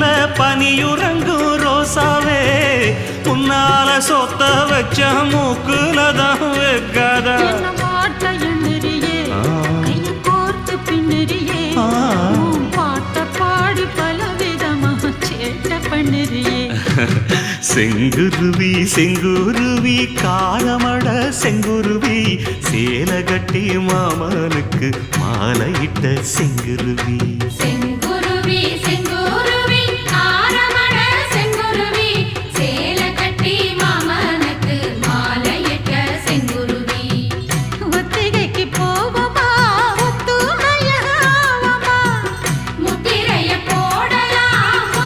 மடியில பனியுறங்கும் ரோசாவே உன்னால சொத்த வச்ச மூக்குலதான் வைக்காதா செங்குருவி செங்குருவி காலமட செங்குருவி சேல கட்டி மாமனுக்கு மாலையிட்ட செங்குருவி